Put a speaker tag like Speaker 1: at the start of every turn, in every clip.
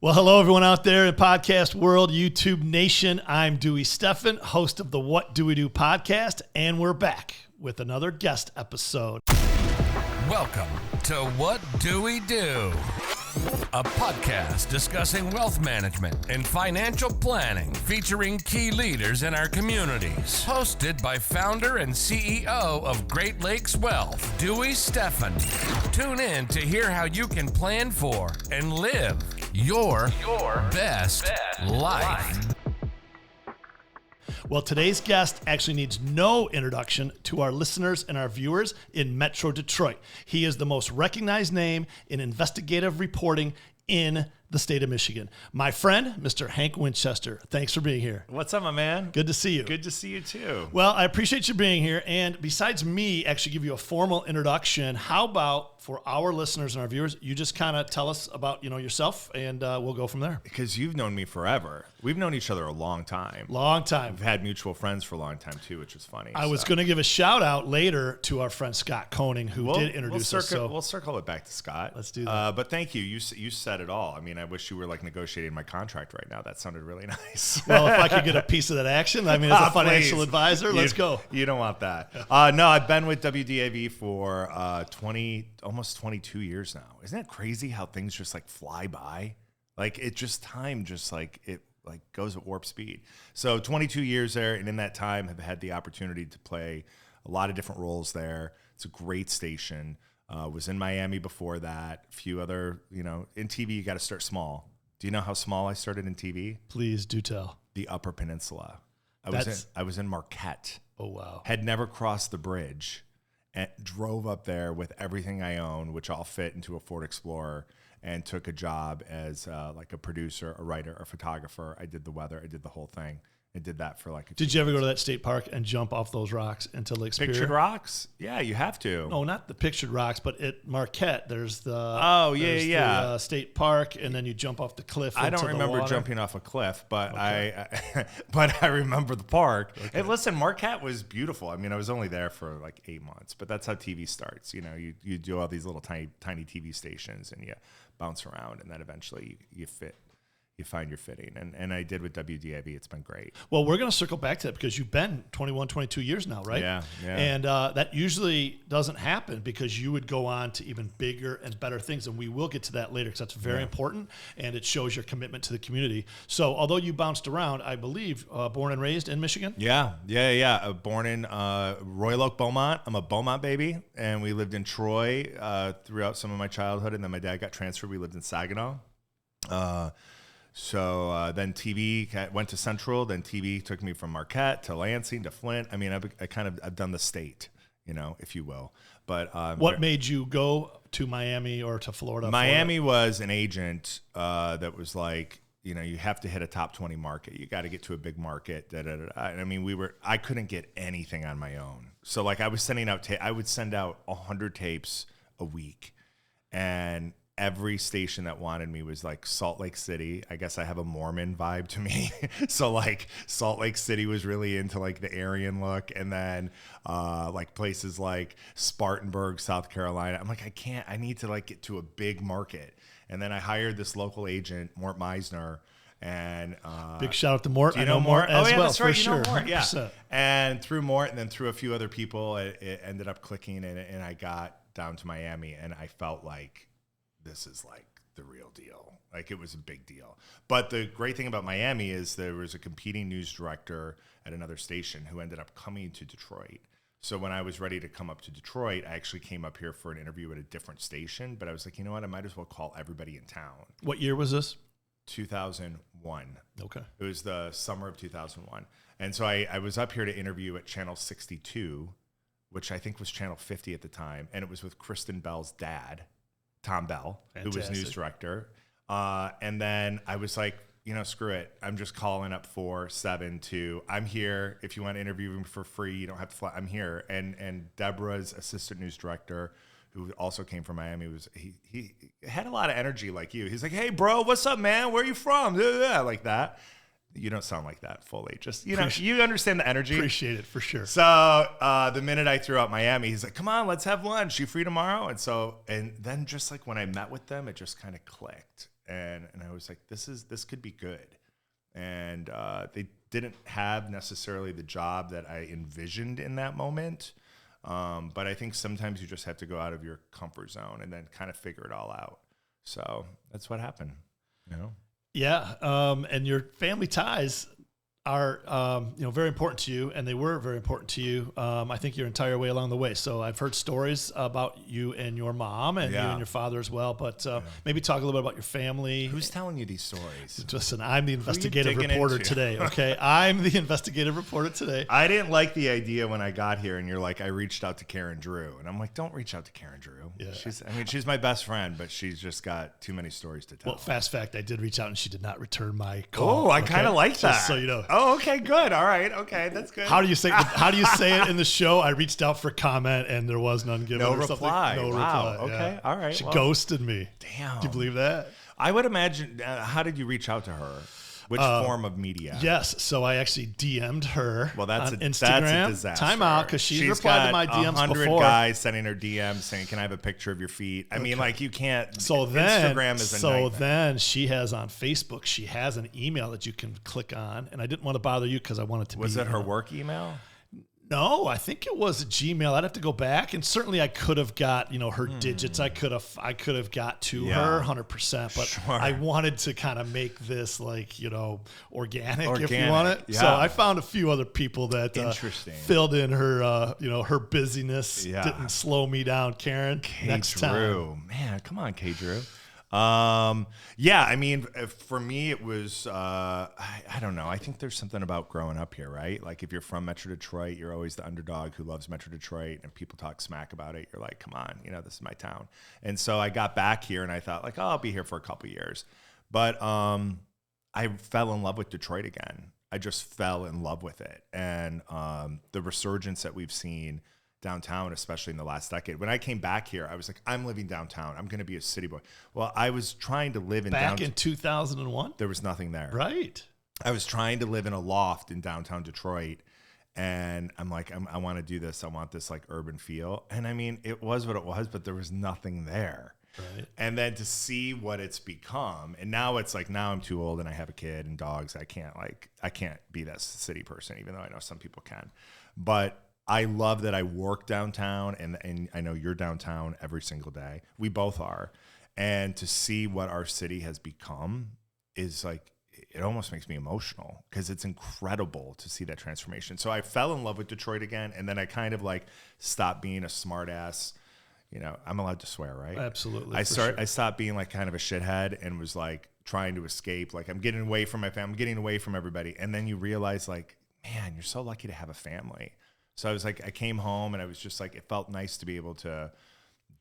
Speaker 1: Well, hello, everyone out there in podcast world, YouTube nation. I'm Dewey Stephan, host of the What Do We Do podcast, and we're back with another guest episode.
Speaker 2: Welcome to What Do We Do? A podcast discussing wealth management and financial planning featuring key leaders in our communities. Hosted by founder and CEO of Great Lakes Wealth, Dewey Stephan. Tune in to hear how you can plan for and live your best life.
Speaker 1: Well, today's guest actually needs no introduction to our listeners and our viewers in Metro Detroit. He is the most recognized name in investigative reporting in the state of Michigan. My friend, Mr. Hank Winchester. Thanks for being here.
Speaker 3: What's up, my man?
Speaker 1: Good to see you.
Speaker 3: Good to see you too.
Speaker 1: Well, I appreciate you being here. And besides me actually give you a formal introduction, how about for our listeners and our viewers, you just kind of tell us about, yourself, and we'll go from there.
Speaker 3: Because you've known me forever. We've known each other a long time.
Speaker 1: Long time.
Speaker 3: We've had mutual friends for a long time too, which is funny.
Speaker 1: I was going to give a shout out later to our friend Scott Koenig, who did introduce us.
Speaker 3: We'll circle it back to Scott.
Speaker 1: Let's do that.
Speaker 3: But thank you. You said it all. I mean, I wish you were like negotiating my contract right now. That sounded really nice.
Speaker 1: Well, if I could get a piece of that action, I mean, as a financial advisor, let's go.
Speaker 3: You don't want that. No, I've been with WDIV for almost 22 years now. Isn't that crazy how things just like fly by? Like time goes at warp speed. So 22 years there, and in that time have had the opportunity to play a lot of different roles there. It's a great station. Was in Miami before that. A few other, in TV you got to start small. Do you know how small I started in TV?
Speaker 1: Please do tell.
Speaker 3: The Upper Peninsula. I was in Marquette.
Speaker 1: Oh, wow.
Speaker 3: Had never crossed the bridge and drove up there with everything I own, which all fit into a Ford Explorer, and took a job as like a producer, a writer, a photographer. I did the weather. I did the whole thing. I did that for like
Speaker 1: Did you ever go to that state park and jump off those rocks into Lake Superior?
Speaker 3: Pictured rocks? Yeah, you have to.
Speaker 1: No, not the pictured rocks, but at Marquette, there's the the state park, and then you jump off the cliff.
Speaker 3: I don't remember jumping off a cliff, but okay. I remember the park. Okay. And listen, Marquette was beautiful. I mean, I was only there for like 8 months, but that's how TV starts. You do all these little tiny TV stations, and you bounce around, and then eventually you fit. You find your fitting. And I did with WDIV. It's been great.
Speaker 1: Well, we're going to circle back to that because you've been 21, 22 years now, right?
Speaker 3: Yeah.
Speaker 1: And that usually doesn't happen because you would go on to even bigger and better things. And we will get to that later because that's very important. And it shows your commitment to the community. So although you bounced around, I believe, born and raised in Michigan?
Speaker 3: Yeah. Born in Royal Oak, Beaumont. I'm a Beaumont baby. And we lived in Troy throughout some of my childhood. And then my dad got transferred. We lived in Saginaw. So then TV went to Central. Then TV took me from Marquette to Lansing to Flint. I mean, I've done the state, if you will. But
Speaker 1: what made you go to Miami or to Florida?
Speaker 3: Miami was an agent that was like, you have to hit a top 20 market. You got to get to a big market. And I mean, I couldn't get anything on my own. So like I was sending out, I would send out 100 tapes a week, and every station that wanted me was like Salt Lake City. I guess I have a Mormon vibe to me. So like Salt Lake City was really into like the Aryan look. And then like places like Spartanburg, South Carolina. I'm like, I need to like get to a big market. And then I hired this local agent, Mort Meisner. And
Speaker 1: big shout out to Mort.
Speaker 3: Do you know Mort?
Speaker 1: As well,
Speaker 3: that's right.
Speaker 1: For sure.
Speaker 3: Know Mort. Yeah. And through Mort and then through a few other people, it ended up clicking, and I got down to Miami, and I felt like, this is like the real deal. Like it was a big deal. But the great thing about Miami is there was a competing news director at another station who ended up coming to Detroit. So when I was ready to come up to Detroit, I actually came up here for an interview at a different station. But I was like, you know what? I might as well call everybody in town.
Speaker 1: What year was this?
Speaker 3: 2001.
Speaker 1: Okay.
Speaker 3: It was the summer of 2001. And so I was up here to interview at Channel 62, which I think was Channel 50 at the time. And it was with Kristen Bell's dad, Tom Bell,
Speaker 1: Fantastic.
Speaker 3: Who was news director. And then I was like, screw it. I'm just calling up 472. I'm here. If you want to interview me for free, you don't have to fly. I'm here. And Deborah's assistant news director, who also came from Miami, he had a lot of energy like you. He's like, hey, bro, what's up, man? Where are you from? Like that. You don't sound like that fully. Just, you understand the energy.
Speaker 1: Appreciate it for sure.
Speaker 3: So the minute I threw out Miami, he's like, come on, let's have lunch. You free tomorrow? And then just like when I met with them, it just kind of clicked. and I was like, this could be good. And they didn't have necessarily the job that I envisioned in that moment. But I think sometimes you just have to go out of your comfort zone and then kind of figure it all out. So that's what happened, you know?
Speaker 1: Yeah. And your family ties are, very important to you, and they were very important to you. I think your entire way along the way. So I've heard stories about you and your mom and you and your father as well, but maybe talk a little bit about your family.
Speaker 3: Who's telling you these stories?
Speaker 1: Listen, I'm the investigative reporter today. Okay. I'm the investigative reporter today.
Speaker 3: I didn't like the idea when I got here and you're like, I reached out to Karen Drew, and I'm like, don't reach out to Karen Drew.
Speaker 1: Yeah.
Speaker 3: She's my best friend, but she's just got too many stories to tell.
Speaker 1: Well, fast fact, I did reach out and she did not return my call.
Speaker 3: Oh, I kind of like that.
Speaker 1: Just so you know.
Speaker 3: Oh, okay, good. All right. Okay, that's good.
Speaker 1: How do you say it in the show? I reached out for comment and there was none given.
Speaker 3: No
Speaker 1: or
Speaker 3: reply.
Speaker 1: Something. No
Speaker 3: wow.
Speaker 1: reply.
Speaker 3: Okay.
Speaker 1: Yeah.
Speaker 3: All right.
Speaker 1: She ghosted me.
Speaker 3: Damn.
Speaker 1: Do you believe that?
Speaker 3: I would imagine. How did you reach out to her? Which form of media?
Speaker 1: Yes. So I actually DM'd her.
Speaker 3: Well, that's
Speaker 1: on
Speaker 3: a
Speaker 1: Instagram.
Speaker 3: disaster.
Speaker 1: Time out, because she's replied to my DMs
Speaker 3: 100
Speaker 1: before.
Speaker 3: guys sending her DMs saying, "Can I have a picture of your feet?" I mean, like, you can't.
Speaker 1: So then,
Speaker 3: Instagram is a nightmare.
Speaker 1: then she has on Facebook. She has an email that you can click on, and I didn't want to bother you because I wanted to.
Speaker 3: Was it her work email?
Speaker 1: No, I think it was a Gmail. I'd have to go back, and certainly I could have got her digits. I could have got to her 100%, but
Speaker 3: Sure.
Speaker 1: I wanted to kind of make this organic, if you
Speaker 3: Organic,
Speaker 1: want it.
Speaker 3: yeah.
Speaker 1: So I found a few other people that
Speaker 3: Interesting.
Speaker 1: filled in her her busyness.
Speaker 3: Yeah.
Speaker 1: Didn't slow me down, Karen. Next time.
Speaker 3: Man, come on, K. Drew. Yeah, I mean, for me, it was, I don't know. I think there's something about growing up here, right? Like, if you're from Metro Detroit, you're always the underdog who loves Metro Detroit, and people talk smack about it. You're like, come on, this is my town. And so I got back here and I thought, like, oh, I'll be here for a couple years. But, I fell in love with Detroit again. I just fell in love with it. And, the resurgence that we've seen downtown, especially in the last decade. When I came back here, I was like, I'm living downtown. I'm going to be a city boy. Well, I was trying to live in
Speaker 1: Back in 2001?
Speaker 3: There was nothing there.
Speaker 1: Right.
Speaker 3: I was trying to live in a loft in downtown Detroit. And I'm like, I want to do this. I want this like urban feel. And I mean, it was what it was, but there was nothing there.
Speaker 1: Right.
Speaker 3: And then to see what it's become, and now it's like, now I'm too old and I have a kid and dogs. I can't be that city person, even though I know some people can. But I love that I work downtown, and I know you're downtown every single day. We both are. And to see what our city has become is like, it almost makes me emotional because it's incredible to see that transformation. So I fell in love with Detroit again, and then I kind of like stopped being a smart ass. I'm allowed to swear, right?
Speaker 1: Absolutely.
Speaker 3: I stopped being like kind of a shithead and was like trying to escape. Like, I'm getting away from my family, I'm getting away from everybody. And then you realize, like, man, you're so lucky to have a family. So I was like, I came home and I was just like, it felt nice to be able to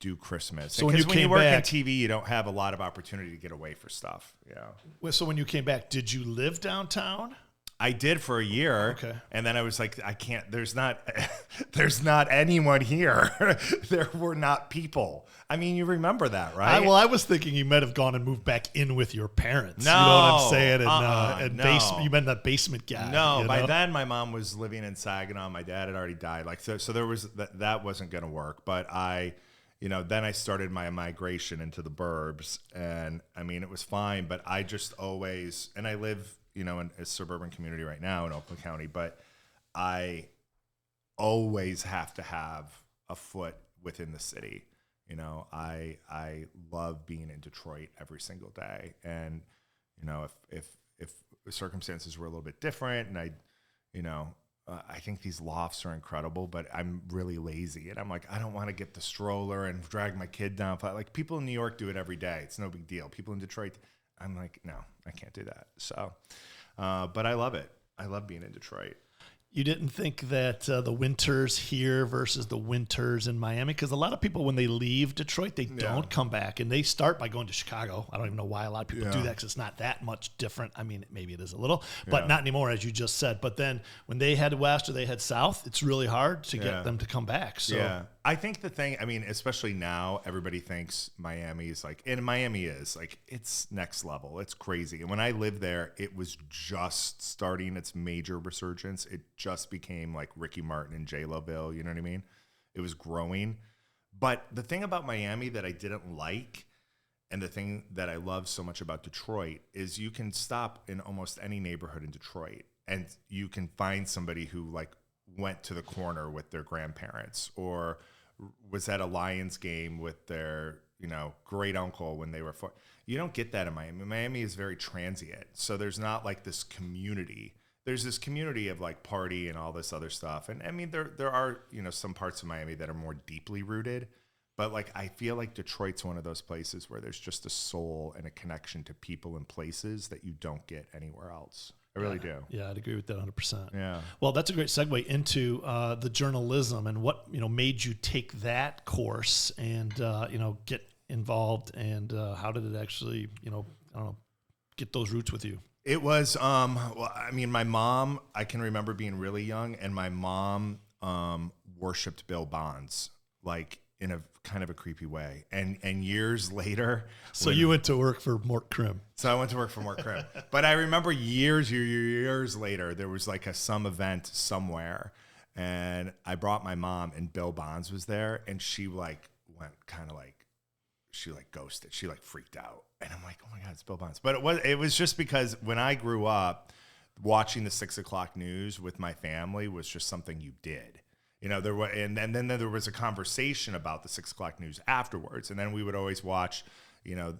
Speaker 3: do Christmas.
Speaker 1: So
Speaker 3: when you work
Speaker 1: back,
Speaker 3: in TV, you don't have a lot of opportunity to get away for stuff. Yeah.
Speaker 1: So when you came back, did you live downtown?
Speaker 3: I did for a year.
Speaker 1: Okay.
Speaker 3: And then I was like, I can't, there's not anyone here. There were not people. I mean, you remember that, right?
Speaker 1: I was thinking you might have gone and moved back in with your parents.
Speaker 3: No.
Speaker 1: You know what I'm saying? And
Speaker 3: no.
Speaker 1: basement, you meant that basement guy.
Speaker 3: No, by then my mom was living in Saginaw. My dad had already died. Like, so there was, that wasn't going to work. But then I started my migration into the burbs, and I mean, it was fine, but I just always, and I live, in a suburban community right now in Oakland County, but I always have to have a foot within the city. I love being in Detroit every single day. And, if circumstances were a little bit different, and I think these lofts are incredible, but I'm really lazy. And I'm like, I don't want to get the stroller and drag my kid down. Like, people in New York do it every day. It's no big deal. People in Detroit, I'm like, no, I can't do that. So, but I love it. I love being in Detroit.
Speaker 1: You didn't think that the winters here versus the winters in Miami? Because a lot of people, when they leave Detroit, they don't come back, and they start by going to Chicago. I don't even know why a lot of people do that, because it's not that much different. I mean, maybe it is a little, but not anymore, as you just said. But then when they head west or they head south, it's really hard to get them to come back. So
Speaker 3: I think the thing, I mean, especially now, everybody thinks Miami is like, and Miami is like, it's next level. It's crazy. And when I lived there, it was just starting its major resurgence. It just became like Ricky Martin and J-Loville, you know what I mean? It was growing. But the thing about Miami that I didn't like And the thing that I love so much about Detroit is you can stop in almost any neighborhood in Detroit and you can find somebody who like went to the corner with their grandparents or was at a Lyons game with their, great uncle when they were You don't get that in Miami. Miami is very transient. So there's not like this community. There's this community of like party and all this other stuff. And I mean, there are, some parts of Miami that are more deeply rooted. But like, I feel like Detroit's one of those places where there's just a soul and a connection to people and places that you don't get anywhere else. I really do.
Speaker 1: Yeah, I'd agree with that 100%.
Speaker 3: Yeah.
Speaker 1: Well, that's a great segue into the journalism and what, made you take that course and, get involved and how did it actually, get those roots with you?
Speaker 3: It was, my mom, I can remember being really young and my mom worshipped Bill Bonds, like, in a kind of a creepy way. And years later.
Speaker 1: So you went to work for Mort Krim.
Speaker 3: So I went to work for Mort Krim. But I remember years later, there was like some event somewhere. And I brought my mom and Bill Bonds was there. And she like went kind of like, she like ghosted. She like freaked out. And I'm like, oh my God, it's Bill Bonds. But it was just because when I grew up, watching the 6 o'clock news with my family was just something you did. There was, and then there was a conversation about the 6 o'clock news afterwards. And then we would always watch,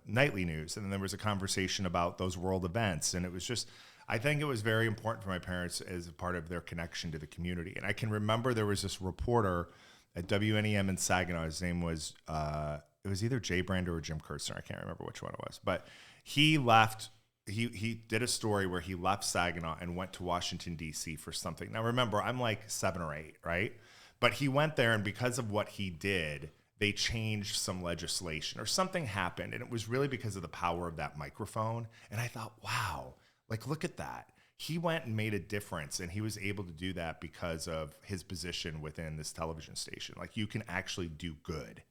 Speaker 3: nightly news. And then there was a conversation about those world events. And it was just, I think it was very important for my parents as a part of their connection to the community. And I can remember there was this reporter at WNEM in Saginaw. His name was, it was either Jay Brander or Jim Kurtzner. I can't remember which one it was. But he left. He did a story where he left Saginaw and went to Washington, D.C. for something. Now, remember, I'm like 7 or 8, right? But he went there, and because of what he did, they changed some legislation or something happened. And it was really because of the power of that microphone. And I thought, wow, like, look at that. He went and made a difference, and he was able to do that because of his position within this television station. Like, you can actually do good.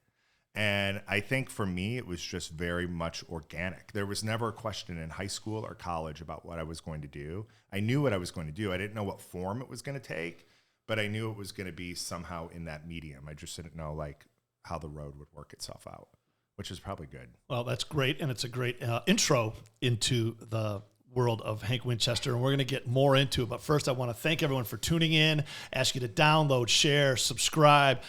Speaker 3: And I think for me, it was just very much organic. There was never a question in high school or college about what I was going to do. I knew what I was going to do. I didn't know what form it was going to take, but I knew it was going to be somehow in that medium. I just didn't know like how the road would work itself out, which is probably good.
Speaker 1: Well, that's great. And it's a great intro into the world of Hank Winchester, and we're going to get more into it. But first, I want to thank everyone for tuning in, ask you to download, share, subscribe,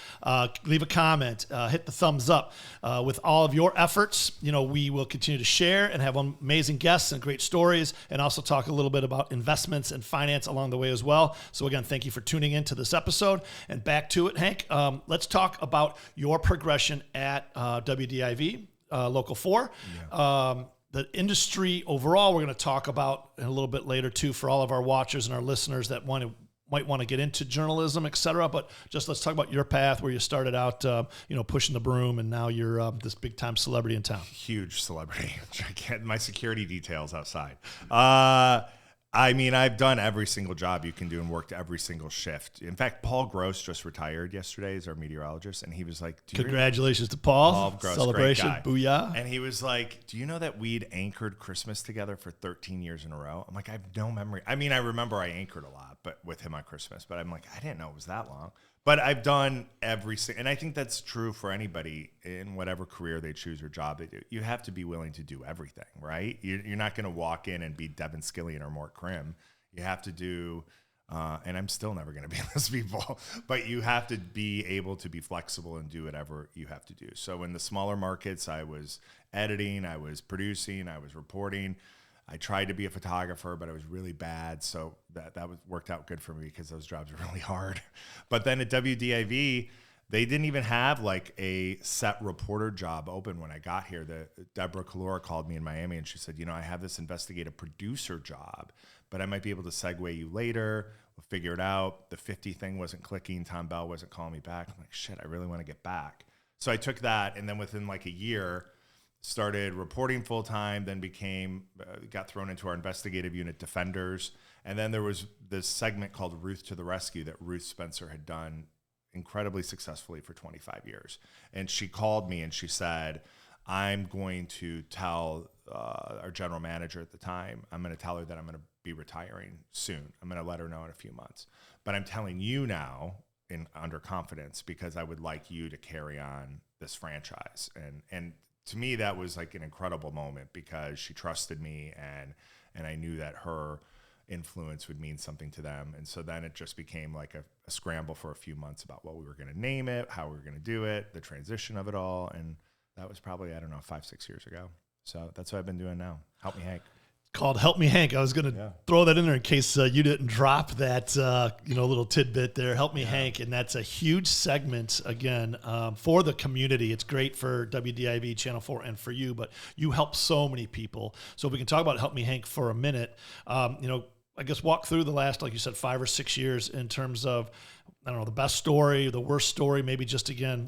Speaker 1: leave a comment, hit the thumbs up. With all of your efforts, we will continue to share and have amazing guests and great stories, and also talk a little bit about investments and finance along the way as well. So again, thank you for tuning in to this episode. And back to it, Hank. Let's talk about your progression at WDIV, Local 4. Yeah. The industry overall, we're going to talk about in a little bit later too, for all of our watchers and our listeners that might want to get into journalism, et cetera. But just let's talk about your path, where you started out, pushing the broom, and now you're this big time celebrity in town.
Speaker 3: Huge celebrity. My security details outside. I've done every single job you can do and worked every single shift. In fact, Paul Gross just retired yesterday as our meteorologist, and he was like,
Speaker 1: congratulations to Paul.
Speaker 3: Paul Gross,
Speaker 1: celebration,
Speaker 3: great guy.
Speaker 1: Booyah.
Speaker 3: And he was like, do you know that we'd anchored Christmas together for 13 years in a row? I'm like, I have no memory. I mean, I remember I anchored a lot, but with him on Christmas, but I'm like, I didn't know it was that long. But I've done and I think that's true for anybody in whatever career they choose or job they do. You have to be willing to do everything, right? You're not going to walk in and be Devin Skillian or Mort Krim. You have to do, and I'm still never going to be those people, but you have to be able to be flexible and do whatever you have to do. So in the smaller markets, I was editing, I was producing, I was reporting. I tried to be a photographer, but I was really bad. So that worked out good for me because those jobs were really hard. But then at WDIV, they didn't even have like a set reporter job open when I got here. Deborah Kalora called me in Miami and she said, I have this investigative producer job, but I might be able to segue you later. We'll figure it out. The 50 thing wasn't clicking. Tom Bell wasn't calling me back. I'm like, shit, I really want to get back. So I took that, and then within like a year, started reporting full-time, then got thrown into our investigative unit, Defenders. And then there was this segment called Ruth to the Rescue that Ruth Spencer had done incredibly successfully for 25 years. And she called me and she said, I'm going to tell our general manager at the time, I'm going to tell her that I'm going to be retiring soon. I'm going to let her know in a few months. But I'm telling you now under confidence because I would like you to carry on this franchise. And to me, that was like an incredible moment because she trusted me, and I knew that her influence would mean something to them. And so then it just became like a scramble for a few months about what we were going to name it, how we were going to do it, the transition of it all. And that was probably, I don't know, 5-6 years ago. So that's what I've been doing now. Help Me Hank.
Speaker 1: Called Help Me Hank. I was going to throw that in there in case you didn't drop that little tidbit there. Help Me Hank, and that's a huge segment again for the community. It's great for WDIV, Channel 4, and for you, but you help so many people. So if we can talk about Help Me Hank for a minute, I guess walk through the last, like you said, 5 or 6 years in terms of, I don't know, the best story, the worst story, maybe just again,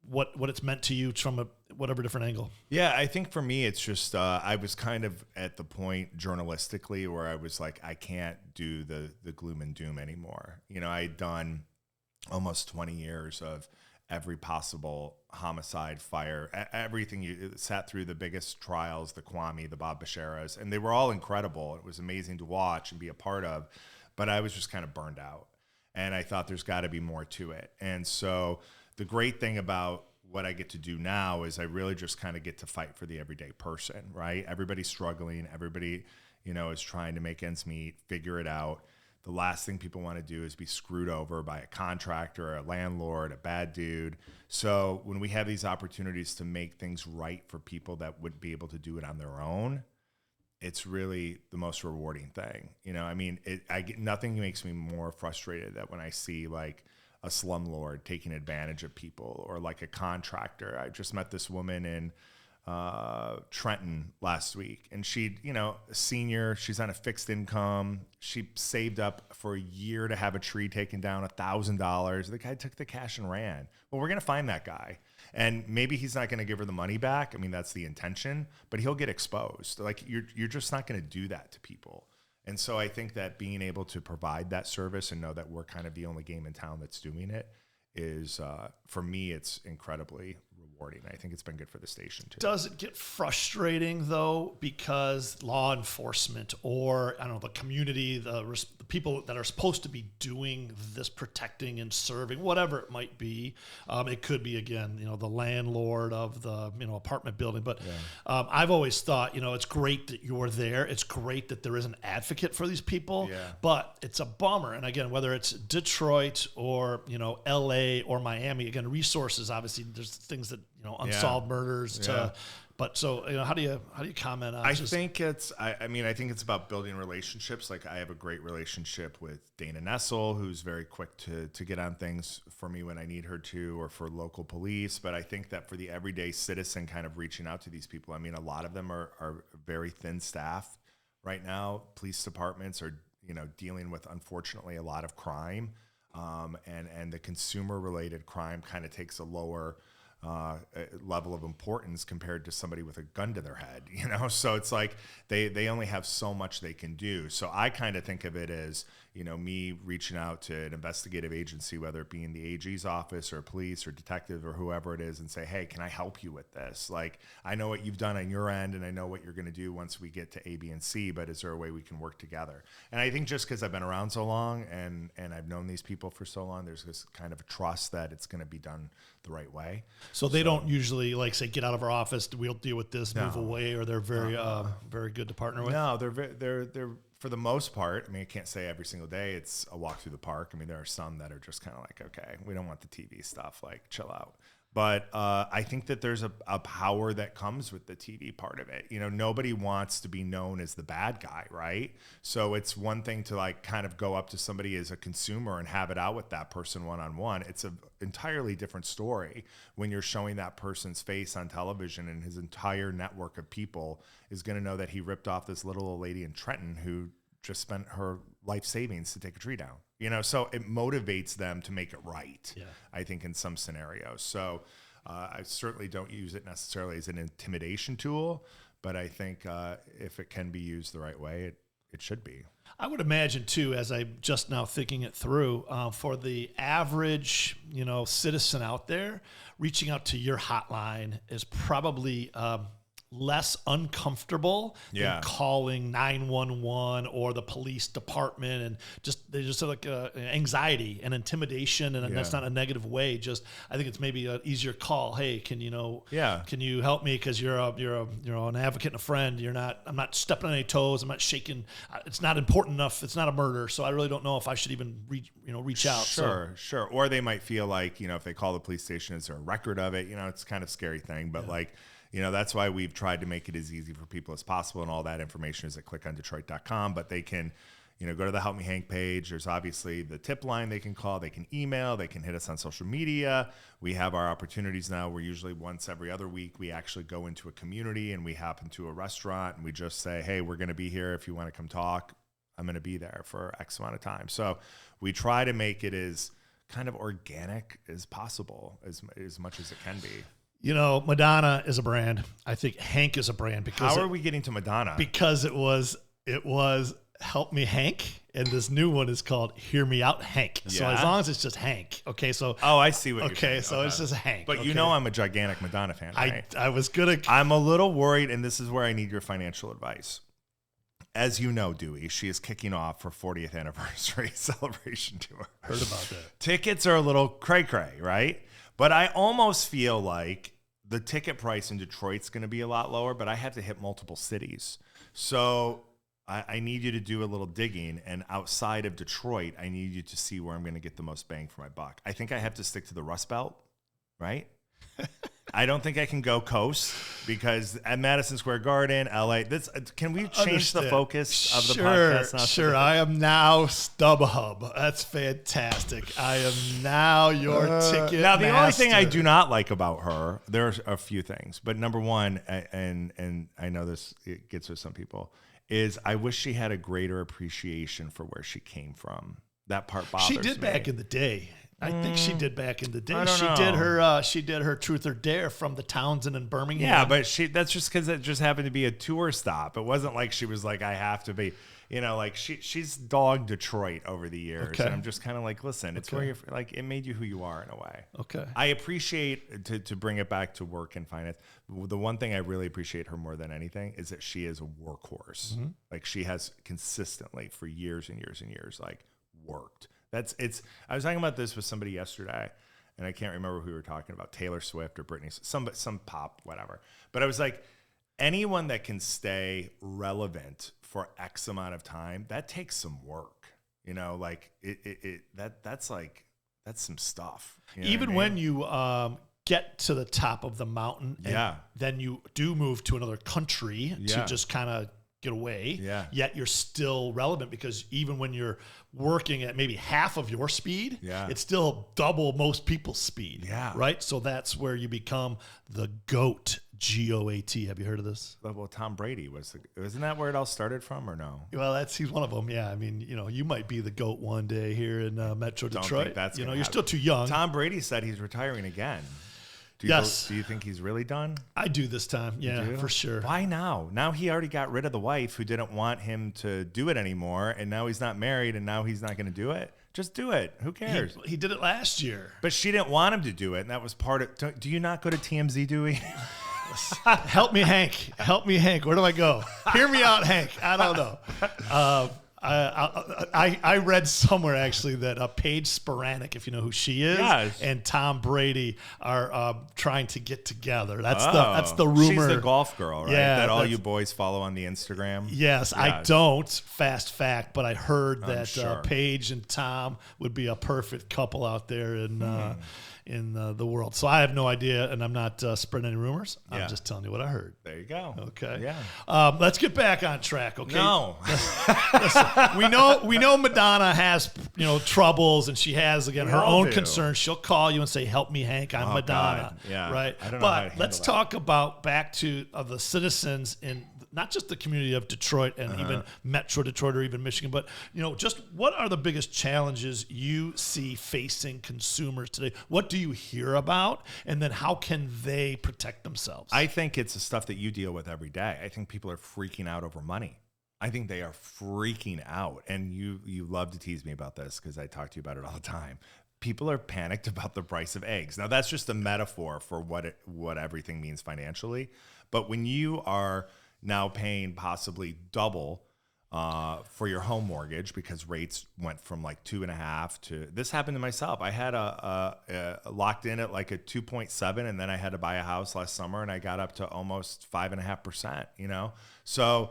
Speaker 1: what it's meant to you from whatever different angle.
Speaker 3: Yeah, I think for me, it's just I was kind of at the point journalistically where I was like, I can't do the gloom and doom anymore. I'd done almost 20 years of every possible homicide, fire, everything. You sat through the biggest trials, the Kwame, the Bob Basharas, and they were all incredible. It was amazing to watch and be a part of, but I was just kind of burned out. And I thought there's got to be more to it. And so the great thing about what I get to do now is I really just kind of get to fight for the everyday person, right? Everybody's struggling. Everybody, is trying to make ends meet, figure it out. The last thing people want to do is be screwed over by a contractor, a landlord, a bad dude. So when we have these opportunities to make things right for people that would be able to do it on their own, it's really the most rewarding thing. Nothing makes me more frustrated than when I see like a slumlord taking advantage of people, or like a contractor. I just met this woman in Trenton last week, and she, a senior, she's on a fixed income. She saved up for a year to have a tree taken down, $1,000. The guy took the cash and ran. Well, we're going to find that guy. And maybe he's not going to give her the money back. I mean, that's the intention, but he'll get exposed. Like you're just not going to do that to people. And so I think that being able to provide that service and know that we're kind of the only game in town that's doing it is, for me, it's incredibly rewarding. I think it's been good for the station too.
Speaker 1: Does it get frustrating though, because law enforcement, or I don't know, the community, the people that are supposed to be doing this, protecting and serving, whatever it might be, it could be again, the landlord of the apartment building. But I've always thought, it's great that you're there. It's great that there is an advocate for these people. But it's a bummer. And again, whether it's Detroit or LA or Miami, again, resources. Obviously, there's things that unsolved murders but so how do you comment on?
Speaker 3: I think it's about building relationships. Like I have a great relationship with Dana Nessel, who's very quick to get on things for me when I need her to, or for local police. But I think that for the everyday citizen, kind of reaching out to these people, I mean, a lot of them are very thin staffed right now. Police departments are dealing with, unfortunately, a lot of crime, and the consumer related crime kind of takes a lower level of importance compared to somebody with a gun to their head, so it's like they only have so much they can do. So I kind of think of it as, me reaching out to an investigative agency, whether it be in the AG's office or police or detective or whoever it is, and say, hey, can I help you with this? Like, I know what you've done on your end, and I know what you're going to do once we get to A, B, and C, but is there a way we can work together? And I think just because I've been around so long and I've known these people for so long, there's this kind of a trust that it's going to be done the right way.
Speaker 1: So they don't usually say, get out of our office, we'll deal with this, move away, or they're very very good to partner with?
Speaker 3: No, they're for the most part, I mean, I can't say every single day it's a walk through the park. I mean, there are some that are just kind of like, okay, we don't want the TV stuff, like chill out. But I think that there's a power that comes with the TV part of it. Nobody wants to be known as the bad guy, right? So it's one thing to kind of go up to somebody as a consumer and have it out with that person one-on-one. It's an entirely different story when you're showing that person's face on television, and his entire network of people is going to know that he ripped off this little old lady in Trenton who just spent her life savings to take a tree down. So it motivates them to make it right, I think, in some scenarios. So I certainly don't use it necessarily as an intimidation tool, but I think if it can be used the right way, it should be.
Speaker 1: I would imagine, too, as I'm just now thinking it through, for the average, citizen out there, reaching out to your hotline is probably less uncomfortable
Speaker 3: Yeah.
Speaker 1: than calling 911 or the police department, and they just have like anxiety and intimidation, and that's not a negative way. Just I think it's maybe an easier call. Hey, can you help me, because you're an advocate and a friend. I'm not stepping on any toes. I'm not shaking. It's not important enough. It's not a murder, so I really don't know if I should even reach out.
Speaker 3: Sure. Or they might feel like, if they call the police station, is there a record of it? It's kind of a scary thing, but that's why we've tried to make it as easy for people as possible. And all that information is at clickondetroit.com, but they can, go to the Help Me Hank page. There's obviously the tip line they can call, they can email, they can hit us on social media. We have our opportunities now. We're usually once every other week, we actually go into a community and we hop into a restaurant and we just say, hey, we're going to be here. If you want to come talk, I'm going to be there for X amount of time. So we try to make it as kind of organic as possible, as much as it can be.
Speaker 1: Madonna is a brand. I think Hank is a brand. Because
Speaker 3: how are we getting to Madonna?
Speaker 1: Because it was Help Me Hank, and this new one is called Hear Me Out Hank. Yeah. So as long as it's just Hank, okay. So
Speaker 3: I see what you're saying.
Speaker 1: So it's just Hank.
Speaker 3: But I'm a gigantic Madonna fan. Right?
Speaker 1: I'm
Speaker 3: a little worried, and this is where I need your financial advice. As you know, Dewey, she is kicking off her 40th anniversary celebration tour.
Speaker 1: Heard about that.
Speaker 3: Tickets are a little cray-cray, right? But I almost feel like the ticket price in Detroit's going to be a lot lower, but I have to hit multiple cities. So I need you to do a little digging. And outside of Detroit, I need you to see where I'm going to get the most bang for my buck. I think I have to stick to the Rust Belt, right? I don't think I can go coast, because at Madison Square Garden, LA, can we change the focus of the podcast now?
Speaker 1: Sure. I am now StubHub. That's fantastic. I am now your ticket
Speaker 3: Now, the
Speaker 1: master.
Speaker 3: only thing I do not like about her, there's a few things, but number one, and I know it gets with some people, is I wish she had a greater appreciation for where she came from. That part bothers me.
Speaker 1: She did back in the day. I think she did back in the day.
Speaker 3: I don't know.
Speaker 1: She did her Truth or Dare from the Townsend and Birmingham.
Speaker 3: Yeah, but that's just because it just happened to be a tour stop. It wasn't like she was like, I have to be, she's dogged Detroit over the years.
Speaker 1: Okay.
Speaker 3: And I'm just kind of like, listen, it's where you're like, it made you who you are in a way.
Speaker 1: Okay.
Speaker 3: I appreciate, to bring it back to work and finance, the one thing I really appreciate her more than anything is that she is a workhorse. Mm-hmm. Like, she has consistently for years and years and years, like, worked. I was talking about this with somebody yesterday, and I can't remember who we were talking about, Taylor Swift or Britney, some pop, whatever. But I was like, anyone that can stay relevant for X amount of time, that takes some work. That's some stuff.
Speaker 1: Even when you get to the top of the mountain, and then you do move to another country to just kind of get away, yet you're still relevant, because even when you're working at maybe half of your speed, it's still double most people's speed, right? So that's where you become the GOAT, GOAT. Have you heard of this?
Speaker 3: Well, Tom Brady isn't that where it all started from, or no?
Speaker 1: Well, he's one of them. Yeah, I mean, you might be the GOAT one day here in Metro Detroit. You're still too young.
Speaker 3: Tom Brady said he's retiring again. Do you think he's really done?
Speaker 1: I do this time. Yeah, for sure.
Speaker 3: Why now? Now he already got rid of the wife who didn't want him to do it anymore, and now he's not married, and now he's not going to do it. Just do it. Who cares?
Speaker 1: He did it last year.
Speaker 3: But she didn't want him to do it, and that was part of... Do you not go to TMZ, Dewey?
Speaker 1: Help me, Hank. Help me, Hank. Where do I go? Hear me out, Hank. I don't know. I read somewhere actually that Paige Spiranek, if you know who she is, and Tom Brady are trying to get together. That's the rumor.
Speaker 3: She's the golf girl, right?
Speaker 1: Yeah,
Speaker 3: that all you boys follow on the Instagram.
Speaker 1: Yes, I don't. Fast fact, but I heard that Paige and Tom would be a perfect couple out there in the world. So I have no idea, and I'm not spreading any rumors. I'm just telling you what I heard.
Speaker 3: There you go.
Speaker 1: Okay.
Speaker 3: Yeah.
Speaker 1: Let's get back on track. Okay.
Speaker 3: No.
Speaker 1: Listen, we know Madonna has troubles, and she has her own concerns. She'll call you and say, "Help me, Hank. I'm Madonna."
Speaker 3: God. Yeah.
Speaker 1: Right.
Speaker 3: I don't know
Speaker 1: but let's talk about back to the citizens in not just the community of Detroit and even Metro Detroit or even Michigan, but just what are the biggest challenges you see facing consumers today? What do you hear about, and then how can they protect themselves?
Speaker 3: I think it's the stuff that you deal with every day. I think people are freaking out over money. I think they are freaking out, and you love to tease me about this because I talk to you about it all the time. people are panicked about the price of eggs. Now that's just a metaphor for what everything means financially. But when you are now paying possibly double for your home mortgage because rates went from like 2.5 to, this happened to myself. I had a locked in at like a 2.7, and then I had to buy a house last summer, and I got up to almost 5.5%. So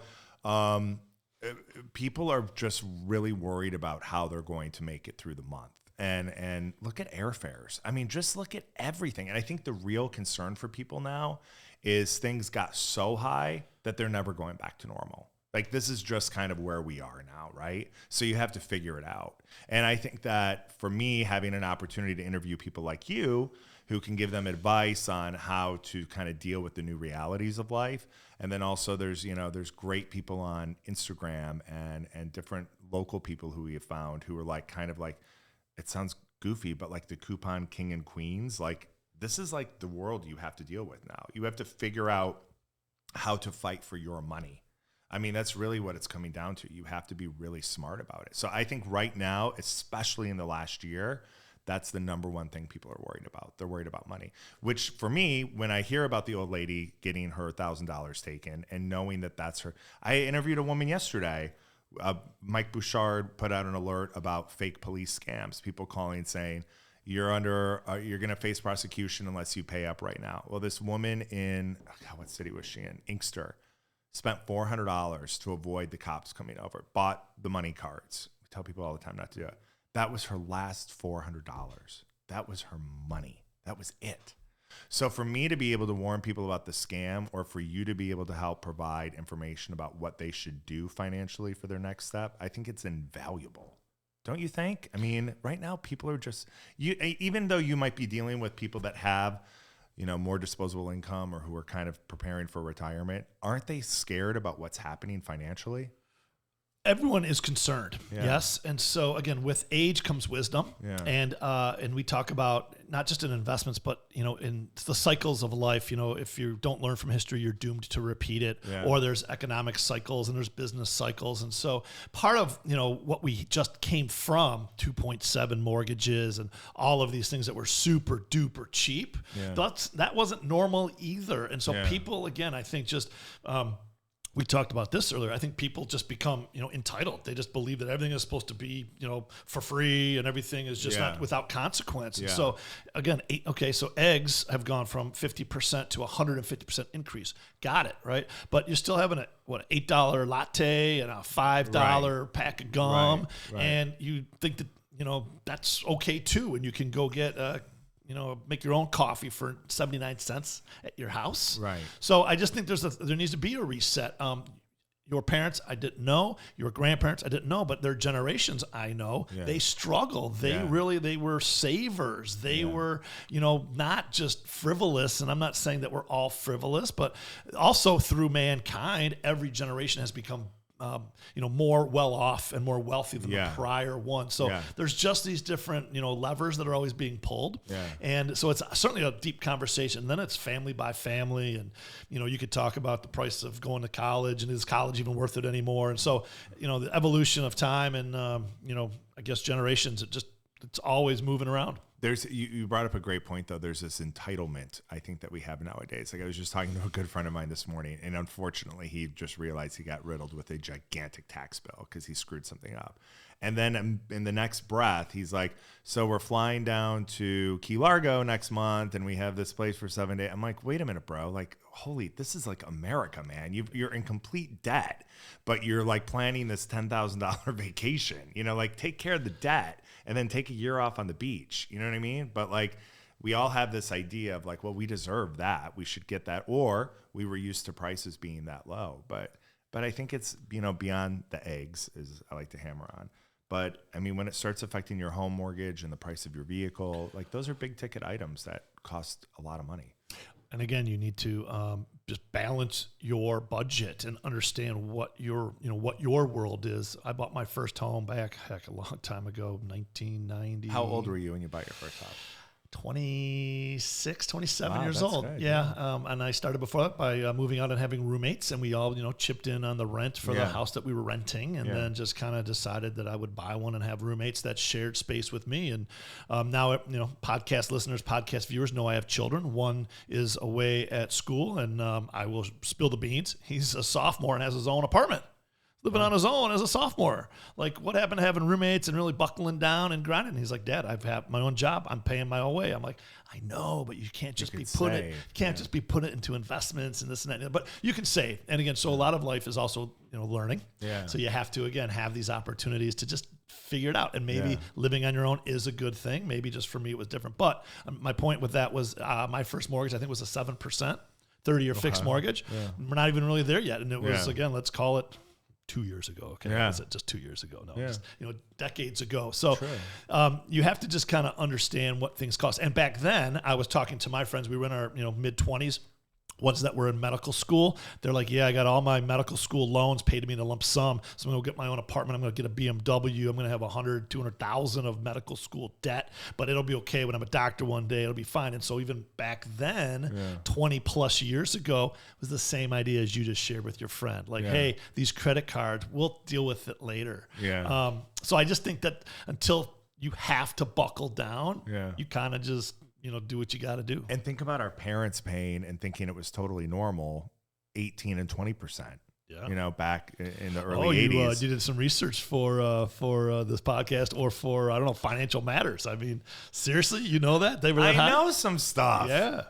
Speaker 3: people are just really worried about how they're going to make it through the month. And look at airfares. I mean, just look at everything. And I think the real concern for people now is things got so high that they're never going back to normal. Like, this is just kind of where we are now, right? So you have to figure it out. And I think that for me, having an opportunity to interview people like you who can give them advice on how to kind of deal with the new realities of life. And then also there's great people on Instagram and different local people who we have found who are like, kind of like, it sounds goofy, but like the coupon king and queens. Like, this is like the world you have to deal with now. You have to figure out how to fight for your money. I mean, that's really what it's coming down to. You have to be really smart about it. So I think right now, especially in the last year, that's the number one thing people are worried about. They're worried about money, which for me, when I hear about the old lady getting her $1,000 taken and knowing that that's her, I interviewed a woman yesterday. Mike Bouchard put out an alert about fake police scams, people calling saying, you're going to face prosecution unless you pay up right now. Well, this woman in, what city was she in? Inkster. Spent $400 to avoid the cops coming over. Bought the money cards. We tell people all the time not to do it. That was her last $400. That was her money. That was it. So for me to be able to warn people about the scam, or for you to be able to help provide information about what they should do financially for their next step, I think it's invaluable. Don't you think? I mean, right now people are just, even though you might be dealing with people that have more disposable income or who are kind of preparing for retirement, aren't they scared about what's happening financially?
Speaker 1: Everyone is concerned, yes. And so again, with age comes wisdom, and we talk about not just in investments, but in the cycles of life. If you don't learn from history, you're doomed to repeat it. Or there's economic cycles and there's business cycles, and so part of what we just came from, 2.7 mortgages and all of these things that were super duper cheap. That wasn't normal either, and so people, again, I think just. We talked about this earlier. I think people just become, entitled. They just believe that everything is supposed to be, for free, and everything is just not without consequence. And so again, so eggs have gone from 50% to 150% increase. Got it, right? But you're still having an $8 latte and a $5 pack of gum, and you think that that's okay too, and you can go get make your own coffee for 79 cents at your house. Right. So I just think there needs to be a reset. Your parents, I didn't know. Your grandparents, I didn't know. But their generations, I know. They struggle. They were savers. They were, not just frivolous. And I'm not saying that we're all frivolous, but also through mankind, every generation has become more well off and more wealthy than the prior one. So there's just these different, levers that are always being pulled. And so it's certainly a deep conversation. And then it's family by family. And, you could talk about the price of going to college, and is college even worth it anymore? And so, the evolution of time and, I guess generations, it's always moving around.
Speaker 3: You brought up a great point, though. There's this entitlement, I think, that we have nowadays. Like, I was just talking to a good friend of mine this morning, and unfortunately, he just realized he got riddled with a gigantic tax bill because he screwed something up. And then in the next breath, he's like, so we're flying down to Key Largo next month, and we have this place for 7 days. I'm like, wait a minute, bro. Like, this is like America, man. You're in complete debt, but you're like planning this $10,000 vacation. Take care of the debt and then take a year off on the beach. You know what I mean? But like, we all have this idea of like, well, we deserve that. We should get that. Or we were used to prices being that low. But I think it's, beyond the eggs, is I like to hammer on. But I mean, when it starts affecting your home mortgage and the price of your vehicle, like, those are big ticket items that cost a lot of money.
Speaker 1: And again, you need to just balance your budget and understand what your world is. I bought my first home back, a long time ago, 1990.
Speaker 3: How old were you when you bought your first house?
Speaker 1: 26, 27
Speaker 3: Wow,
Speaker 1: years
Speaker 3: that's
Speaker 1: old.
Speaker 3: good,
Speaker 1: Yeah. And I started before that by moving out and having roommates, and we all, chipped in on the rent for the house that we were renting, and then just kind of decided that I would buy one and have roommates that shared space with me. And now, podcast listeners, podcast viewers know I have children. One is away at school, and I will spill the beans. He's a sophomore and has his own apartment. Living on his own as a sophomore. Like, what happened to having roommates and really buckling down and grinding? And he's like, Dad, I've had my own job. I'm paying my own way. I'm like, I know, but you can't just be putting it into investments and this and that. But you can save. And again, so a lot of life is also, learning.
Speaker 3: Yeah.
Speaker 1: So you have to, again, have these opportunities to just figure it out. And maybe living on your own is a good thing. Maybe just for me, it was different. But my point with that was my first mortgage, I think, was a 7%, 30-year fixed mortgage. Yeah. We're not even really there yet. And it was, again, let's call it 2 years ago. Okay.
Speaker 3: Yeah.
Speaker 1: Was it just 2 years ago? No, just, decades ago. So you have to just kind of understand what things cost. And back then I was talking to my friends, we were in our, mid-20s, ones that were in medical school. They're like, yeah, I got all my medical school loans paid to me in a lump sum. So I'm going to get my own apartment. I'm going to get a BMW. I'm going to have 100, 200,000 of medical school debt, but it'll be okay when I'm a doctor one day. It'll be fine. And so even back then, 20 plus years ago, was the same idea as you just shared with your friend. Like, hey, these credit cards, we'll deal with it later.
Speaker 3: Yeah.
Speaker 1: So I just think that until you have to buckle down, you kind of just, do what you got to do.
Speaker 3: And think about our parents paying and thinking it was totally normal, 18 and 20%. Yeah. Back in the early 80s.
Speaker 1: You did some research for this podcast or for, I don't know, Financial Matters. I mean, seriously, you know that? They were that high?
Speaker 3: I know some stuff.
Speaker 1: Yeah.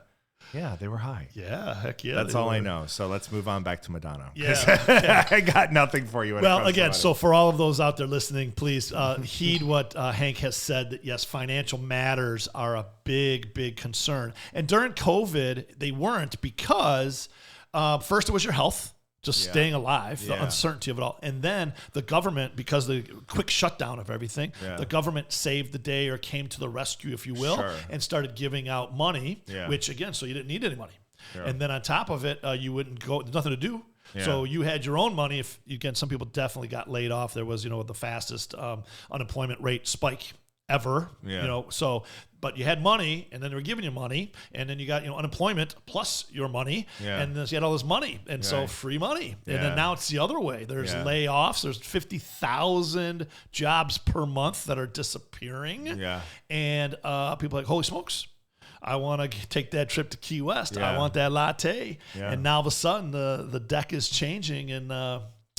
Speaker 3: Yeah, they were high.
Speaker 1: Yeah, heck yeah.
Speaker 3: That's all I know. So let's move on back to Madonna.
Speaker 1: Yeah.
Speaker 3: I got nothing for you.
Speaker 1: Well, again, so for all of those out there listening, please heed what Hank has said, that yes, financial matters are a big, big concern. And during COVID, they weren't because first it was your health. Just staying alive, the uncertainty of it all. And then the government, because the quick shutdown of everything, the government saved the day or came to the rescue, if you will, and started giving out money, which again, so you didn't need any money. And then on top of it, you wouldn't go, there's nothing to do. So you had your own money. If again, some people definitely got laid off. There was, the fastest unemployment rate spike ever, but you had money, and then they were giving you money, and then you got unemployment plus your money, and then you had all this money, and so free money, and then now it's the other way. There's layoffs. There's 50,000 jobs per month that are disappearing, and people are like, holy smokes, I want to take that trip to Key West. I want that latte, and now all of a sudden the deck is changing, and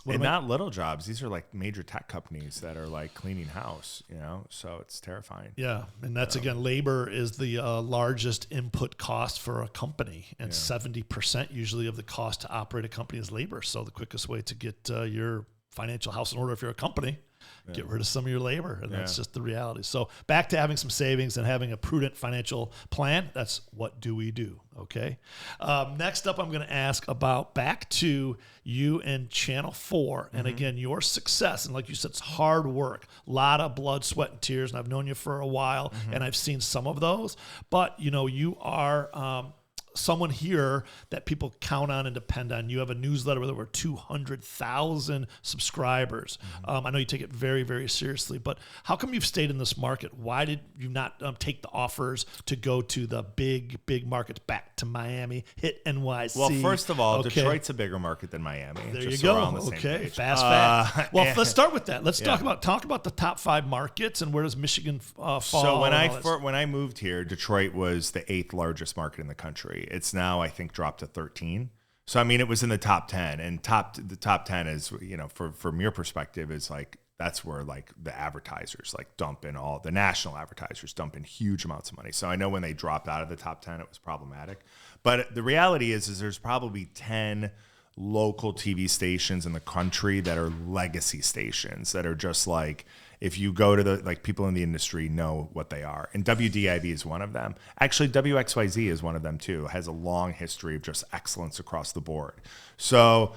Speaker 3: not little jobs. These are like major tech companies that are like cleaning house, so it's terrifying.
Speaker 1: Yeah. And that's, again, labor is the largest input cost for a company, and 70% usually of the cost to operate a company is labor. So the quickest way to get your financial house in order if you're a company, get rid of some of your labor. And that's just the reality. So back to having some savings and having a prudent financial plan. That's what do we do? Okay. Next up, I'm going to ask about back to you and Channel 4. And again, your success. And like you said, it's hard work, a lot of blood, sweat, and tears. And I've known you for a while, and I've seen some of those. But, you are someone here that people count on and depend on. You have a newsletter with over 200,000 subscribers. I know you take it very, very seriously, but how come you've stayed in this market? Why did you not take the offers to go to the big, big markets, back to Miami, hit NYC?
Speaker 3: Well, first of all, Detroit's a bigger market than Miami.
Speaker 1: There you go. Okay, fast. Well, let's start with that. Let's talk about the top 5 markets and where does Michigan fall?
Speaker 3: So when I moved here, Detroit was the 8th largest market in the country. It's now, I think, dropped to 13. So, I mean, it was in the top 10, and the top 10 is, from your perspective, is like, that's where like the advertisers like dump in, all the national advertisers dump in huge amounts of money. So I know when they dropped out of the top 10, it was problematic. But the reality is there's probably 10 local TV stations in the country that are legacy stations that are just like, if you go to people in the industry know what they are. And WDIV is one of them. Actually, WXYZ is one of them too. It has a long history of just excellence across the board. So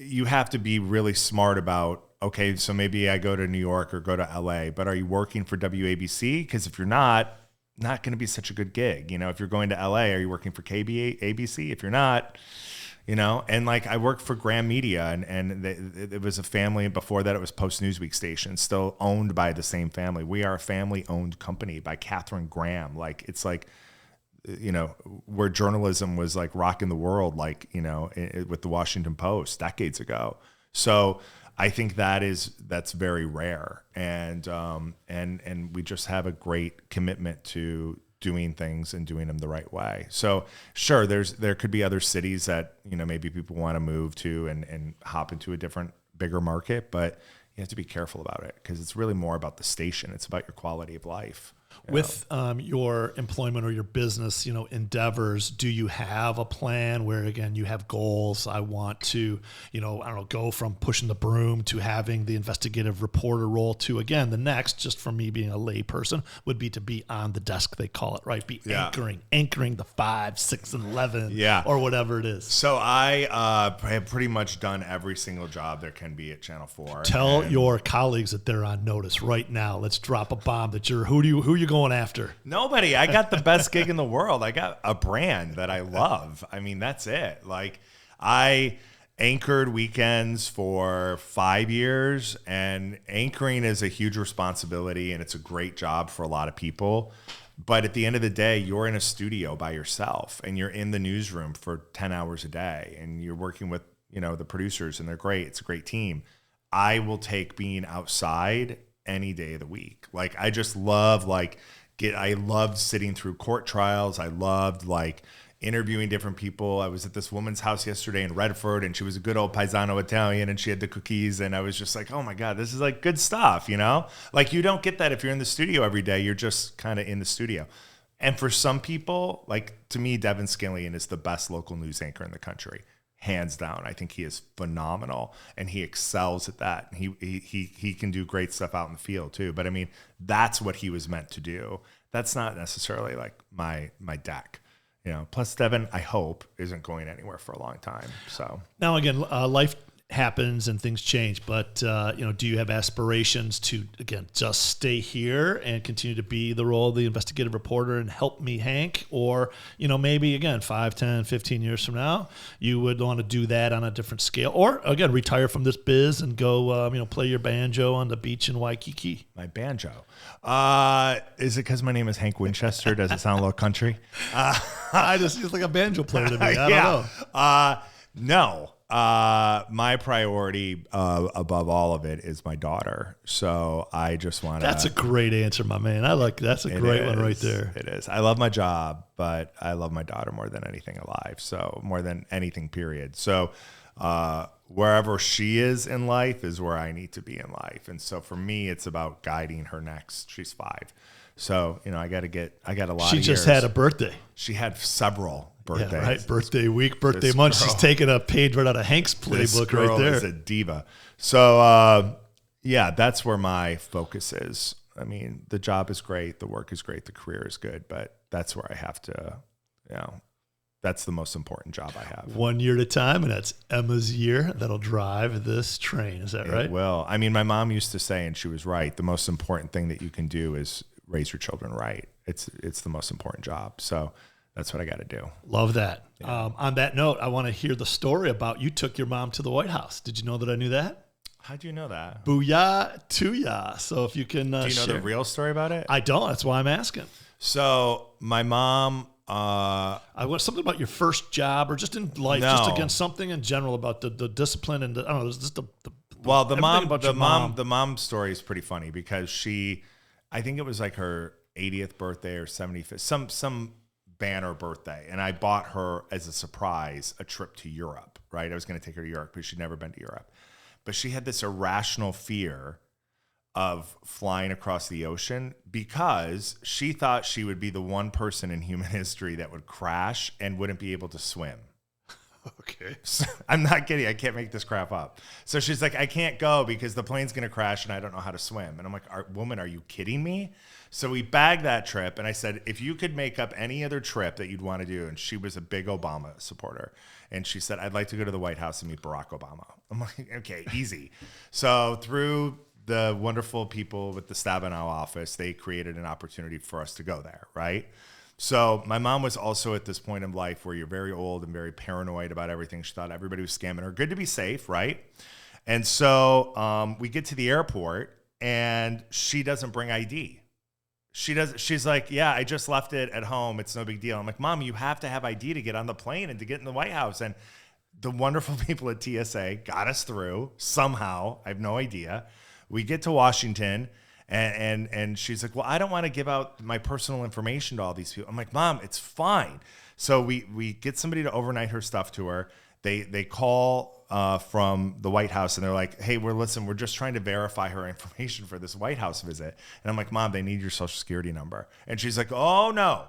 Speaker 3: you have to be really smart about, okay, so maybe I go to New York or go to LA, but are you working for WABC? Because if you're not going to be such a good gig. If you're going to LA, are you working for ABC? If you're not, you know, and like I worked for Graham Media, and it was a family, and before that it was Post Newsweek station, still owned by the same family. We are a family-owned company by Katharine Graham. Like, it's like, you know, where journalism was like rocking the world, like, you know, with the Washington Post decades ago. So I think that's very rare, and we just have a great commitment to doing things and doing them the right way. So sure, there could be other cities that, you know, maybe people want to move to and hop into a different, bigger market, but you have to be careful about it because it's really more about the station. It's about your quality of life.
Speaker 1: With your employment or your business, you know, endeavors, do you have a plan where, again, you have goals? I want to, you know, I don't know, go from pushing the broom to having the investigative reporter role to, again, the next, just for me being a lay person, would be to be on the desk, they call it, right? Be anchoring the 5, 6, and 11, or whatever it is.
Speaker 3: So I have pretty much done every single job there can be at Channel 4.
Speaker 1: Tell your colleagues that they're on notice right now. Let's drop a bomb that who are you going after?
Speaker 3: Nobody. I got the best gig in the world. I got a brand that I love. I mean, that's it. Like, I anchored weekends for 5 years, and anchoring is a huge responsibility, and it's a great job for a lot of people. But at the end of the day, you're in a studio by yourself, and you're in the newsroom for 10 hours a day, and you're working with, you know, the producers, and they're great. It's a great team. I will take being outside any day of the week. Like, I just love, I loved sitting through court trials. I loved interviewing different people. I was at this woman's house yesterday in Redford, and she was a good old paisano Italian, and she had the cookies, and I was just like, oh my God, this is like good stuff, you know? Like, you don't get that if you're in the studio every day. You're just kind of in the studio. And for some people, like, to me, Devin Scillian is the best local news anchor in the country. Hands down. I think he is phenomenal, and he excels at that. He can do great stuff out in the field too. But I mean, that's what he was meant to do. That's not necessarily like my deck, you know. Plus, Devin, I hope, isn't going anywhere for a long time. So
Speaker 1: now again, life happens and things change, but you know, do you have aspirations to, again, just stay here and continue to be the role of the investigative reporter and help me, Hank? Or, you know, maybe again 5, 10, 15 years from now you would want to do that on a different scale, or again retire from this biz and go you know, play your banjo on the beach in Waikiki?
Speaker 3: My banjo, is it because my name is Hank Winchester? Does it sound a little country?
Speaker 1: I just he's like a banjo player to me. I don't know.
Speaker 3: No. My priority above all of it is my daughter. So I just want to.
Speaker 1: That's a great answer, my man. That's a great one right there.
Speaker 3: It is. I love my job, but I love my daughter more than anything alive. So more than anything, period. So wherever she is in life is where I need to be in life. And so for me, it's about guiding her next. She's 5. So, you know, I got a lot of years.
Speaker 1: She just had a birthday.
Speaker 3: She had several birthdays.
Speaker 1: Yeah, right. Birthday week, birthday month. She's taking a page right out of Hank's playbook right there.
Speaker 3: This girl is a diva. So, yeah, that's where my focus is. I mean, the job is great. The work is great. The career is good. But that's where I have to, you know, that's the most important job I have.
Speaker 1: 1 year at a time, and that's Emma's year that'll drive this train. Is that right?
Speaker 3: Well, I mean, my mom used to say, and she was right, the most important thing that you can do is raise your children right. It's the most important job. So that's what I got to do.
Speaker 1: Love that. Yeah. On that note, I want to hear the story about you took your mom to the White House. Did you know that I knew that?
Speaker 3: How'd you know that?
Speaker 1: Booyah to ya. So if you can
Speaker 3: do you know
Speaker 1: share
Speaker 3: the real story about it?
Speaker 1: I don't. That's why I'm asking.
Speaker 3: So my mom...
Speaker 1: I want something about your first job or just in life, just again, something in general about the discipline and I don't know, just
Speaker 3: the mom story is pretty funny because I think it was like her 80th birthday or 75th, some banner birthday. And I bought her as a surprise a trip to Europe, right? I was going to take her to Europe, but she'd never been to Europe. But she had this irrational fear of flying across the ocean because she thought she would be the one person in human history that would crash and wouldn't be able to swim.
Speaker 1: Okay.
Speaker 3: So, I'm not kidding. I can't make this crap up. So she's like, I can't go because the plane's going to crash and I don't know how to swim. And I'm like, woman, are you kidding me? So we bagged that trip. And I said, if you could make up any other trip that you'd want to do. And she was a big Obama supporter. And she said, I'd like to go to the White House and meet Barack Obama. I'm like, okay, easy. So through the wonderful people with the Stabenow office, they created an opportunity for us to go there, right? So my mom was also at this point in life where you're very old and very paranoid about everything. She thought everybody was scamming her. Good to be safe, right? And so we get to the airport and she doesn't bring ID. She's like, yeah, I just left it at home. It's no big deal. I'm like, Mom, you have to have ID to get on the plane and to get in the White House. And the wonderful people at TSA got us through somehow. I have no idea. We get to Washington and she's like, well, I don't want to give out my personal information to all these people. I'm like, Mom, it's fine. So we get somebody to overnight her stuff to her. They call from the White House and they're like, hey, we're just trying to verify her information for this White House visit. And I'm like, Mom, they need your social security number. And she's like, oh no,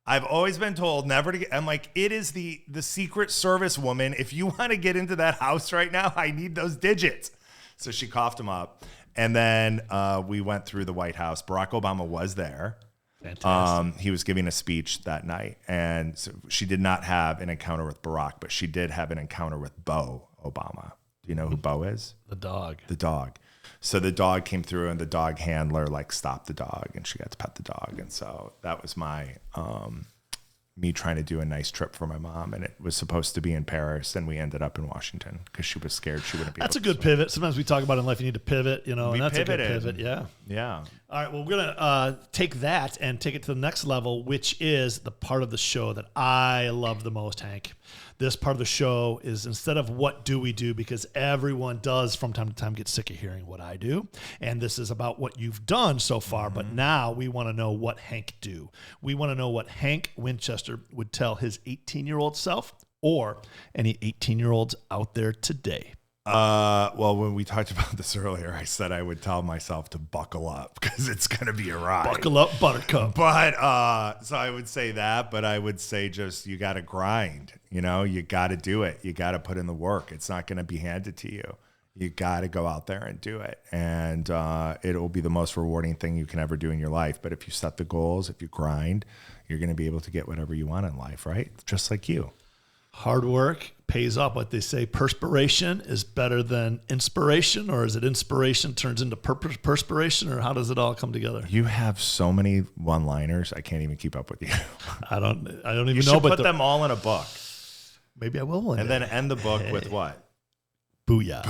Speaker 3: I've always been told never to get. I'm like, it is the Secret Service woman. If you want to get into that house right now, I need those digits. So she coughed them up. And then we went through the White House. Barack Obama was there.
Speaker 1: Fantastic.
Speaker 3: He was giving a speech that night. And so she did not have an encounter with Barack, but she did have an encounter with Bo Obama. Do you know who Bo is?
Speaker 1: The dog.
Speaker 3: The dog. So the dog came through and the dog handler stopped the dog and she got to pet the dog. And so that was my me trying to do a nice trip for my mom, and it was supposed to be in Paris, and we ended up in Washington because she was scared she wouldn't be.
Speaker 1: That's a good pivot. Sometimes we talk about in life you need to pivot, and that's pivoted. A good pivot. Yeah.
Speaker 3: Yeah.
Speaker 1: All right. Well, we're gonna take that and take it to the next level, which is the part of the show that I love the most, Hank. This part of the show is instead of what do we do, because everyone does from time to time get sick of hearing what I do. And this is about what you've done so far. But now we want to know what Hank do. We want to know what Hank Winchester would tell his 18-year-old self or any 18-year-olds out there today.
Speaker 3: Well, when we talked about this earlier, I said I would tell myself to buckle up because it's going to be a ride.
Speaker 1: Buckle up, buttercup.
Speaker 3: But, so I would say that, but I would say just, you got to grind, you got to do it. You got to put in the work. It's not going to be handed to you. You got to go out there and do it. And, it will be the most rewarding thing you can ever do in your life. But if you set the goals, if you grind, you're going to be able to get whatever you want in life, right? Just like you.
Speaker 1: Hard work pays off. What they say, perspiration is better than inspiration, or is it inspiration turns into perspiration, or how does it all come together?
Speaker 3: You have so many one-liners. I can't even keep up with you.
Speaker 1: I don't even know.
Speaker 3: You should put them all in a book.
Speaker 1: Maybe I will one
Speaker 3: and
Speaker 1: day.
Speaker 3: Then end the book with what?
Speaker 1: Booyah.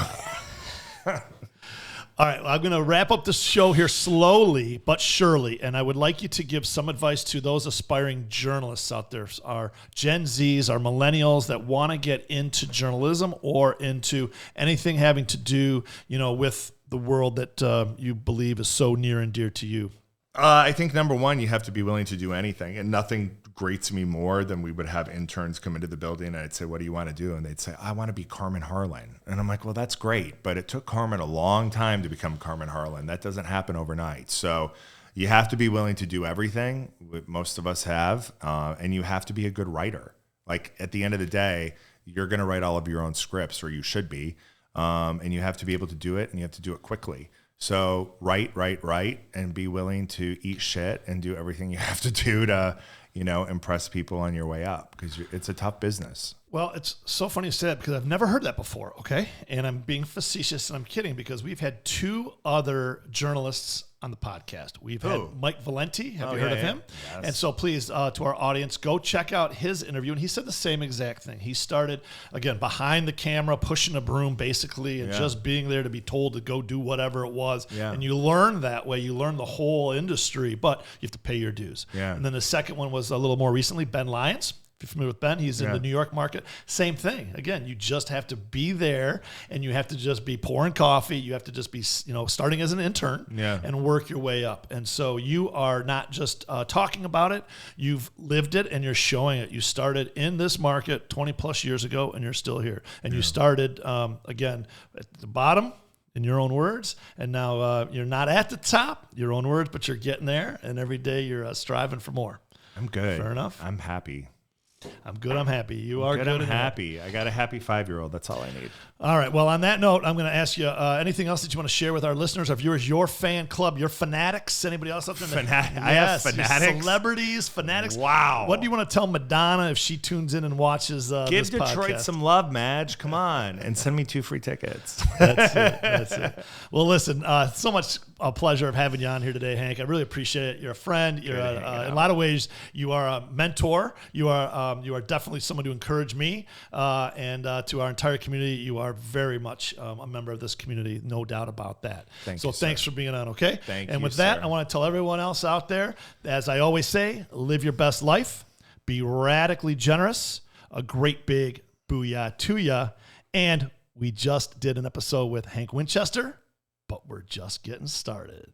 Speaker 1: All right, well, I'm going to wrap up the show here slowly but surely, and I would like you to give some advice to those aspiring journalists out there, our Gen Zs, our millennials that want to get into journalism or into anything having to do, with the world that you believe is so near and dear to you.
Speaker 3: I think number one, you have to be willing to do anything, and nothing grates me more than we would have interns come into the building and I'd say, what do you want to do? And they'd say, I want to be Carmen Harlan. And I'm like, well, that's great. But it took Carmen a long time to become Carmen Harlan. That doesn't happen overnight. So you have to be willing to do everything. Most of us have. And you have to be a good writer. Like at the end of the day, you're going to write all of your own scripts, or you should be. And you have to be able to do it, and you have to do it quickly. So write, and be willing to eat shit and do everything you have to do to, impress people on your way up, because it's a tough business.
Speaker 1: Well, it's so funny you say that because I've never heard that before, okay? And I'm being facetious and I'm kidding, because we've had two other journalists on the podcast. We've had Mike Valenti. Have you heard of him? Yes. And so please, to our audience, go check out his interview. And he said the same exact thing. He started, again, behind the camera, pushing a broom, basically, and just being there to be told to go do whatever it was. Yeah. And you learn that way. You learn the whole industry, but you have to pay your dues. Yeah. And then the second one was a little more recently, Ben Lyons. If you're familiar with Ben, he's in the New York market. Same thing. Again, you just have to be there, and you have to just be pouring coffee. You have to just be, starting as an intern and work your way up. And so you are not just talking about it. You've lived it, and you're showing it. You started in this market 20 plus years ago, and you're still here. And you started, again, at the bottom, in your own words, and now you're not at the top, your own words, but you're getting there, and every day you're striving for more.
Speaker 3: I'm good.
Speaker 1: Fair enough.
Speaker 3: I'm happy.
Speaker 1: I'm good. I'm happy. You are good.
Speaker 3: I'm
Speaker 1: and
Speaker 3: happy. I got a happy 5-year-old. That's all I need.
Speaker 1: All right. Well, on that note, I'm going to ask you anything else that you want to share with our listeners, our viewers, your fan club, your fanatics, anybody else out there?
Speaker 3: I have fanatics.
Speaker 1: Celebrities, fanatics.
Speaker 3: Wow.
Speaker 1: What do you want to tell Madonna if she tunes in and watches
Speaker 3: Give
Speaker 1: this
Speaker 3: Detroit
Speaker 1: podcast?
Speaker 3: some love, Madge. Come on. And send me 2 free tickets.
Speaker 1: That's it. Well, listen, so much a pleasure of having you on here today, Hank. I really appreciate it. You're a friend. You're in a lot of ways, you are a mentor. You are definitely someone to encourage me, and to our entire community. You are very much a member of this community, no doubt about that. Thanks for being on. Okay.
Speaker 3: Thank you.
Speaker 1: And with that,
Speaker 3: sir.
Speaker 1: I want to tell everyone else out there, as I always say, live your best life, be radically generous, a great big booyah to ya, and we just did an episode with Hank Winchester, but we're just getting started.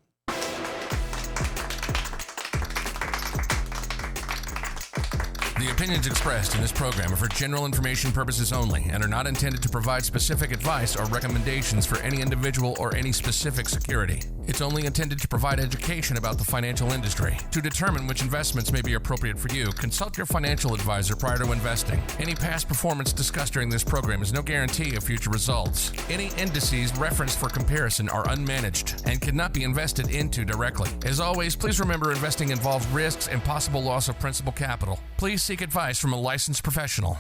Speaker 2: The opinions expressed in this program are for general information purposes only and are not intended to provide specific advice or recommendations for any individual or any specific security. It's only intended to provide education about the financial industry. To determine which investments may be appropriate for you, consult your financial advisor prior to investing. Any past performance discussed during this program is no guarantee of future results. Any indices referenced for comparison are unmanaged and cannot be invested into directly. As always, please remember investing involves risks and possible loss of principal capital. Please seek advice from a licensed professional.